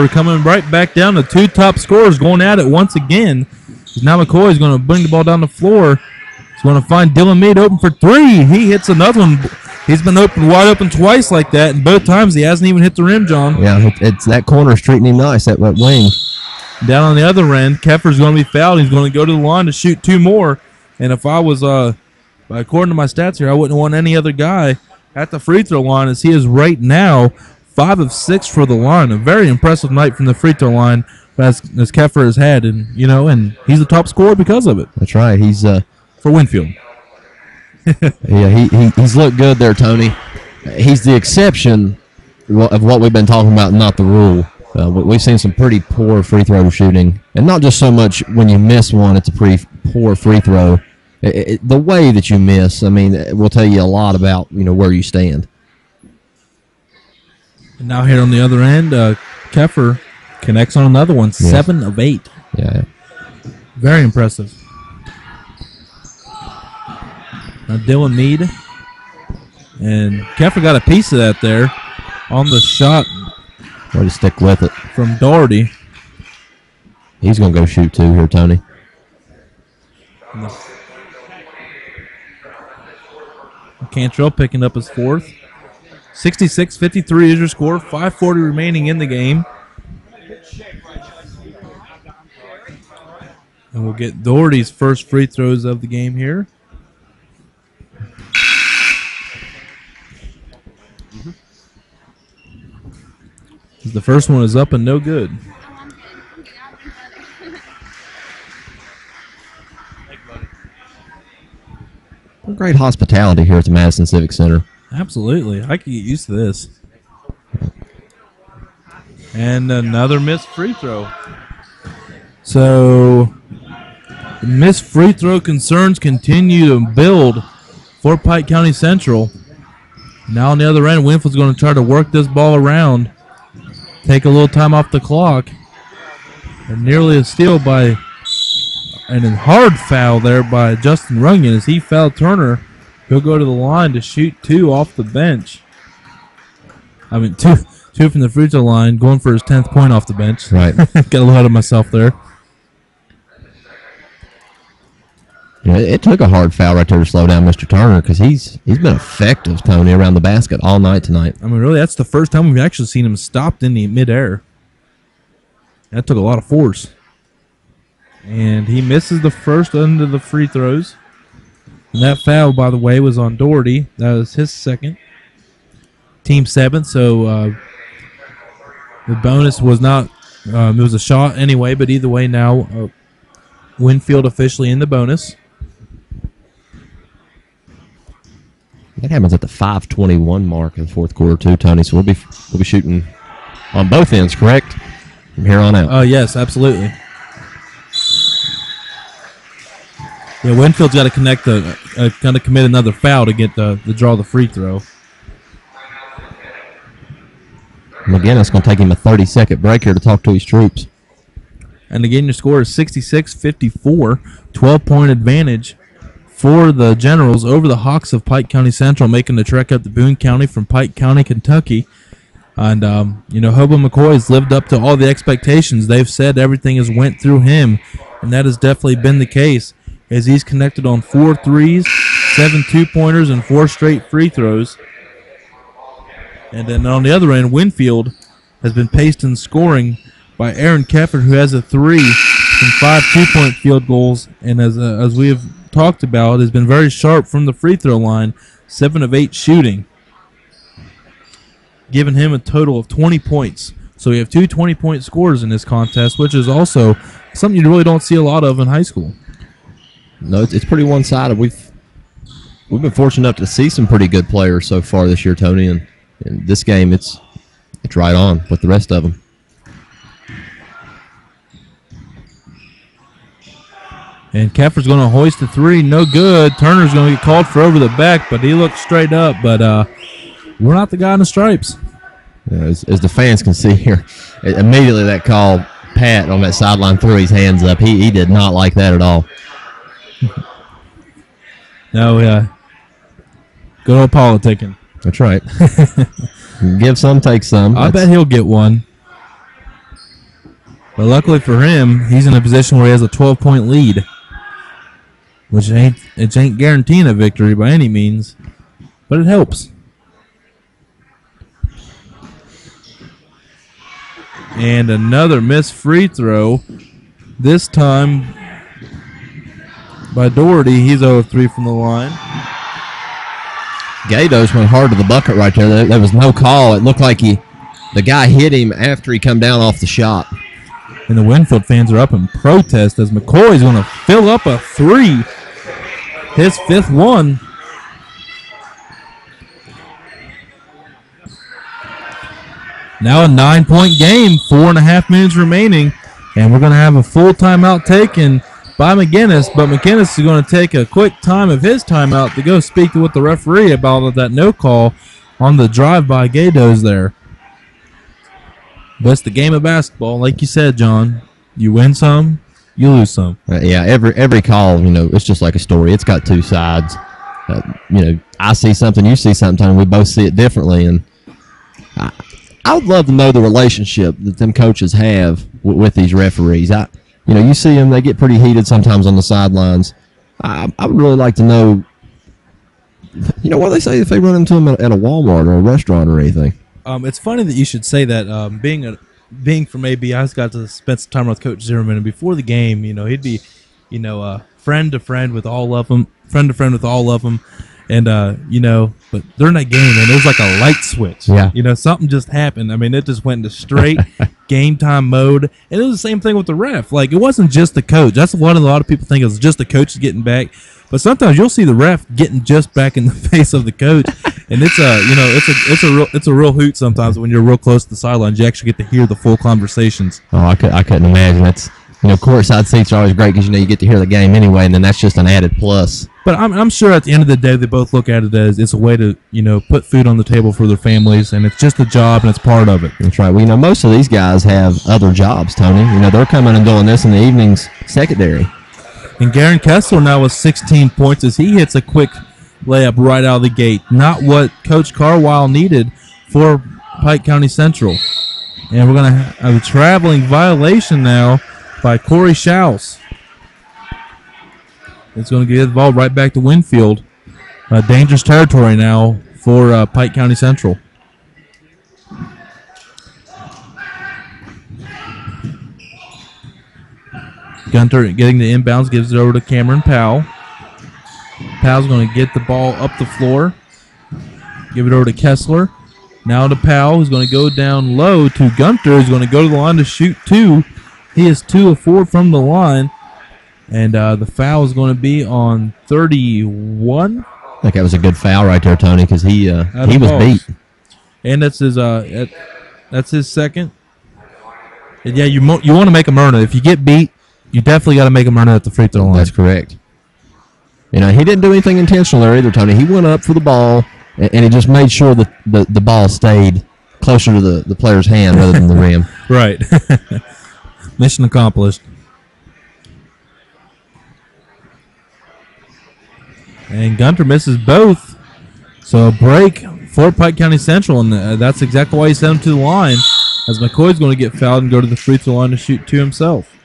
We're coming right back down. The two top scorers going at it once again. Now McCoy is going to bring the ball down the floor. He's going to find Dylan Meade open for three. He hits another one. He's been wide open twice like that, and both times he hasn't even hit the rim, John. Yeah, it's that corner's treating him nice, that wing. Down on the other end, Keffer's going to be fouled. He's going to go to the line to shoot two more. And if I was, according to my stats here, I wouldn't want any other guy at the free throw line, as he is right now 5 of 6 for the line. A very impressive night from the free throw line as Keffer has had, and he's the top scorer because of it. That's right. He's for Winfield. Yeah, he's looked good there, Tony. He's the exception of what we've been talking about, not the rule. We've seen some pretty poor free throw shooting, and not just so much when you miss one, it's a pretty poor free throw. The way that you miss, will tell you a lot about where you stand. And now here on the other end, Keffer connects on another one, 7 of 8. Yeah, very impressive. Now Dylan Meade, and Keffer got a piece of that there on the shot. Way to stick with it. From Doherty. He's going to go shoot two here, Tony. Cantrell picking up his fourth. 66-53 is your score. 5:40 remaining in the game. And we'll get Doherty's first free throws of the game here. The first one is up and no good. Great hospitality here at the Madison Civic Center. Absolutely. I could get used to this. And another missed free throw. So, the missed free throw concerns continue to build for Pike County Central. Now on the other end, Winfield's going to try to work this ball around. Take a little time off the clock. And nearly a steal by, and a hard foul there by Justin Runyon as he fouled Turner. He'll go to the line to shoot two off the bench. Two from the free throw line, going for his 10th point off the bench. Right. Got a little ahead of myself there. Yeah, it took a hard foul right there to slow down Mr. Turner because he's been effective, Tony, around the basket all night tonight. Really, that's the first time we've actually seen him stopped in the midair. That took a lot of force. And he misses the first end of the free throws. And that foul, by the way, was on Doherty. That was his second. Team 7, so the bonus was not, it was a shot anyway, but either way now, Winfield officially in the bonus. That happens at the 5:21 mark of the fourth quarter too, Tony. So we'll be shooting on both ends, correct? From here on out. Yes, absolutely. Yeah, Winfield's got to connect commit another foul to get the draw the free throw. And again, it's going to take him a 30-second break here to talk to his troops. And again, your score is 66-54, 12-point advantage for the Generals over the Hawks of Pike County Central, making the trek up to Boone County from Pike County, Kentucky. And, Hobo McCoy has lived up to all the expectations. They've said everything has went through him, and that has definitely been the case as he's connected on 4 threes, 7 two-pointers, and 4 straight free throws. And then on the other end, Winfield has been paced in scoring by Aaron Keffer, who has a 3 and 5 two-point field goals. And as we have talked about, has been very sharp from the free throw line, 7 of 8 shooting, giving him a total of 20 points. So we have 2 20-point scorers in this contest, which is also something you really don't see a lot of in high school. No, it's pretty one-sided. We've been fortunate enough to see some pretty good players so far this year, Tony, and in this game it's right on with the rest of them. And Keffer's going to hoist a 3. No good. Turner's going to get called for over the back, but he looks straight up. But we're not the guy in the stripes. Yeah, as the fans can see here, immediately that call, Pat on that sideline threw his hands up. He did not like that at all. No, good old politicking. That's right. Give some, take some. I bet he'll get one. But luckily for him, he's in a position where he has a 12-point lead, which ain't guaranteeing a victory by any means, but it helps. And another missed free throw, this time by Doherty. He's 0-3 from the line. Gatos went hard to the bucket right there. There was no call. It looked like the guy hit him after he come down off the shot. And the Winfield fans are up in protest as McCoy's going to fill up a three. His fifth one. Now a 9-point game, 4.5 minutes remaining, and we're going to have a full timeout taken by McGinnis, but McGinnis is going to take a quick time of his timeout to go speak with the referee about that no call on the drive by Gatos there. But it's the game of basketball, like you said, John. You win some, you lose some. Yeah, every call, it's just like a story. It's got two sides. I see something, you see something, and we both see it differently, and I would love to know the relationship that them coaches have with these referees. You see them; they get pretty heated sometimes on the sidelines. I would really like to know. What do they say if they run into them at a Walmart or a restaurant or anything? It's funny that you should say that. Being from AB, I just got to spend some time with Coach Zimmerman, and before the game, he'd be, friend to friend with all of them, and but during that game, man, it was like a light switch. Yeah. Something just happened. I mean, it just went into straight game time mode, and it was the same thing with the ref. Like, it wasn't just the coach. That's what a lot of people think, is just the coach getting back. But sometimes you'll see the ref getting just back in the face of the coach, and it's a real hoot sometimes when you're real close to the sidelines. You actually get to hear the full conversations. Oh, I couldn't imagine. That's courtside seats are always great because you get to hear the game anyway, and then that's just an added plus. But I'm sure at the end of the day they both look at it as it's a way to put food on the table for their families, and it's just a job and it's part of it. That's right. Well, most of these guys have other jobs, Tony. They're coming and doing this in the evenings secondary. And Garen Kessler now with 16 points as he hits a quick layup right out of the gate. Not what Coach Carwile needed for Pike County Central. And we're going to have a traveling violation now by Corey Schaus. It's going to get the ball right back to Winfield. Dangerous territory now for Pike County Central. Gunter getting the inbounds, gives it over to Cameron Powell. Powell's going to get the ball up the floor. Give it over to Kessler. Now to Powell, who's going to go down low to Gunter, who's going to go to the line to shoot two. He is 2 of 4 from the line. And the foul is going to be on 31. I think that was a good foul right there, Tony, because he was beat. And that's his second. And yeah, you want to make him earn it. If you get beat, you definitely got to make him earn it at the free throw line. That's correct. He didn't do anything intentional there either, Tony. He went up for the ball, and he just made sure that the ball stayed closer to the player's hand rather than the rim. Right. Mission accomplished. And Gunter misses both. So a break for Pike County Central, and that's exactly why he sent him to the line, as McCoy's going to get fouled and go to the free throw line to shoot two himself.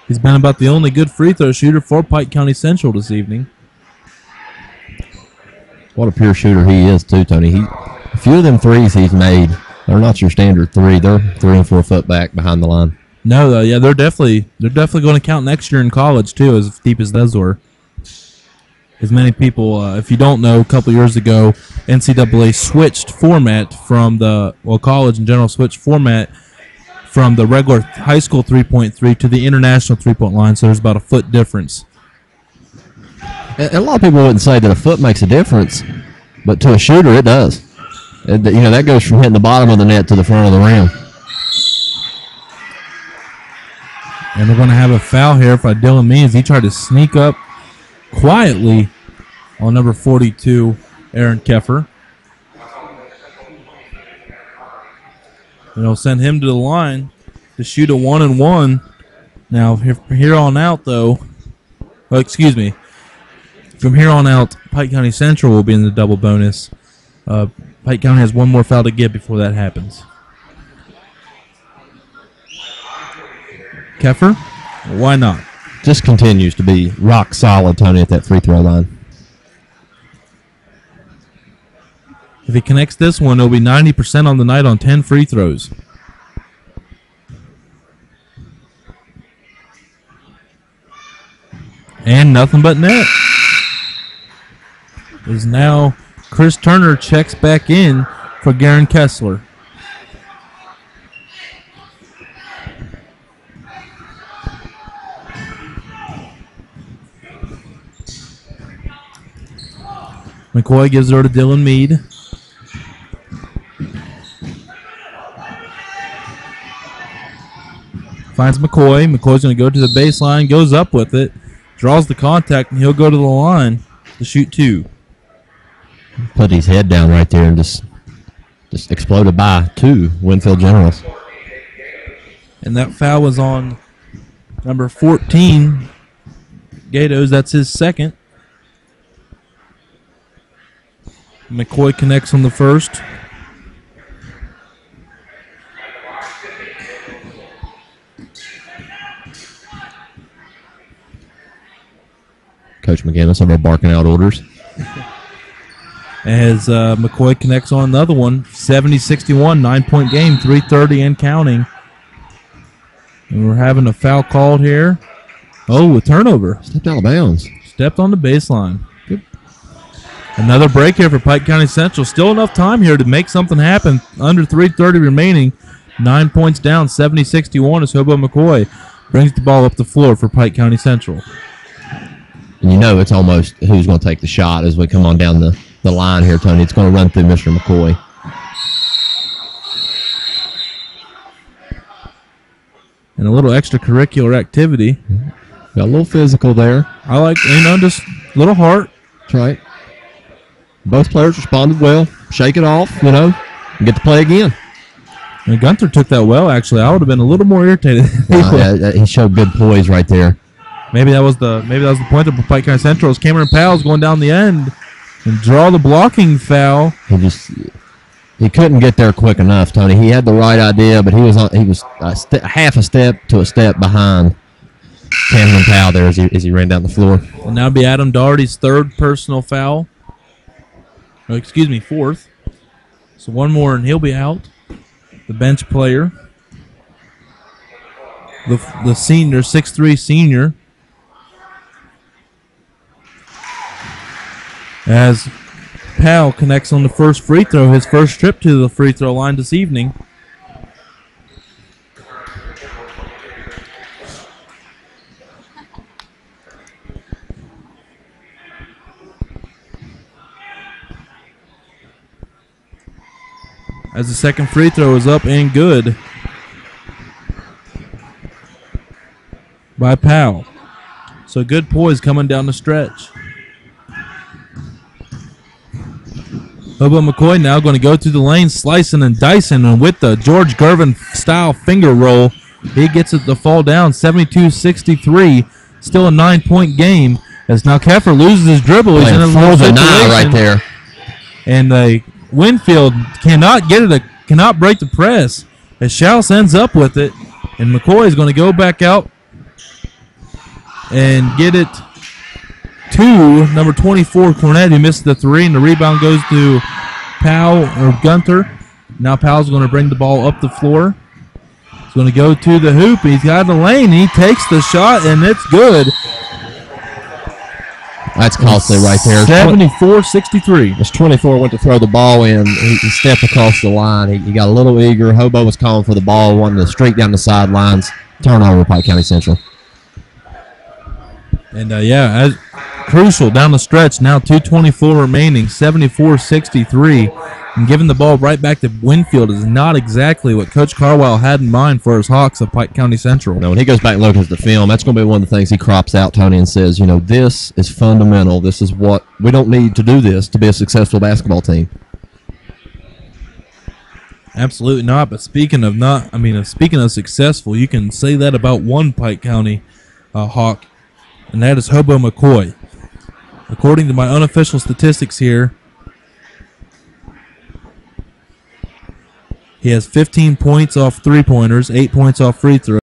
He's been about the only good free throw shooter for Pike County Central this evening. What a pure shooter he is, too, Tony. A few of them threes he's made, they're not your standard three. They're 3 and 4 foot back behind the line. No, though, yeah, they're definitely going to count next year in college, too, as deep as those were. As many people, if you don't know, a couple years ago, NCAA switched format from college in general switched format from the regular high school 3.3 to the international 3-point line, so there's about a foot difference. And a lot of people wouldn't say that a foot makes a difference, but to a shooter, it does. That goes from hitting the bottom of the net to the front of the rim. And they're going to have a foul here by Dylan Means. He tried to sneak up quietly on number 42, Aaron Keffer. And they'll send him to the line to shoot a 1-and-1. Now, from here on out, though, from here on out, Pike County Central will be in the double bonus. Pike County has one more foul to get before that happens. Keffer? Why not? Just continues to be rock solid, Tony, at that free throw line. If he connects this one, it'll be 90% on the night on 10 free throws. And nothing but net. Is now Chris Turner checks back in for Garen Kessler. McCoy gives her to Dylan Meade. Finds McCoy. McCoy's going to go to the baseline, goes up with it, draws the contact, and he'll go to the line to shoot 2. Put his head down right there and just exploded by 2 Winfield Generals. And that foul was on number 14, Gatos. That's his second. McCoy connects on the first. Coach McGinnis over barking out orders. As McCoy connects on another one. 70-61, 9-point game, 3:30 and counting. And we're having a foul called here. Oh, a turnover. Stepped out of bounds. Stepped on the baseline. Good. Another break here for Pike County Central. Still enough time here to make something happen. Under 3:30 remaining. 9 points down, 70-61 as Hobo McCoy brings the ball up the floor for Pike County Central. And you know it's almost who's going to take the shot as we come on down the line here, Tony. It's going to run through Mr. McCoy. And a little extracurricular activity. Got a little physical there. I like, just a little heart. That's right. Both players responded well. Shake it off, and get to play again. And Gunther took that well, actually. I would have been a little more irritated. He showed good poise right there. Maybe that was the point of Pike County Central. Is Cameron Powell's going down the end and draw the blocking foul. He couldn't get there quick enough, Tony. He had the right idea, but he was half a step to a step behind Cameron Powell there as he ran down the floor. And now be Adam Doherty's third personal foul. Oh, excuse me, fourth. So one more and he'll be out. The bench player. The senior, 6'3" senior. As Powell connects on the first free throw, his first trip to the free throw line this evening. As the second free throw is up and good by Powell. So good poise coming down the stretch. Hobo McCoy now going to go through the lane, slicing and dicing, and with the George Gervin-style finger roll, he gets it to fall down, 72-63. Still a 9-point game, as now Keffer loses his dribble. He's in a little situation right there. And Winfield cannot get it, cannot break the press, as Schaus ends up with it, and McCoy is going to go back out and get it to number 24, Cornett, who missed the three, and the rebound goes to Powell or Gunther. Now Powell's going to bring the ball up the floor. He's going to go to the hoop. He's got the lane. He takes the shot, and it's good. That's costly right there. 74-63. As 24 went to throw the ball in, he stepped across the line. He got a little eager. Hobo was calling for the ball, wanting to straight down the sidelines. Turnover, Pike County Central. And, crucial down the stretch. Now 2:24 remaining, 74-63. And giving the ball right back to Winfield is not exactly what Coach Carwile had in mind for his Hawks of Pike County Central. No, when he goes back and looks at the film, that's going to be one of the things he crops out, Tony, and says, this is fundamental. This is what we don't need to do this to be a successful basketball team. Absolutely not. But speaking of successful, you can say that about one Pike County Hawk, and that is Hobo McCoy. According to my unofficial statistics here, he has 15 points off three-pointers, 8 points off free throws.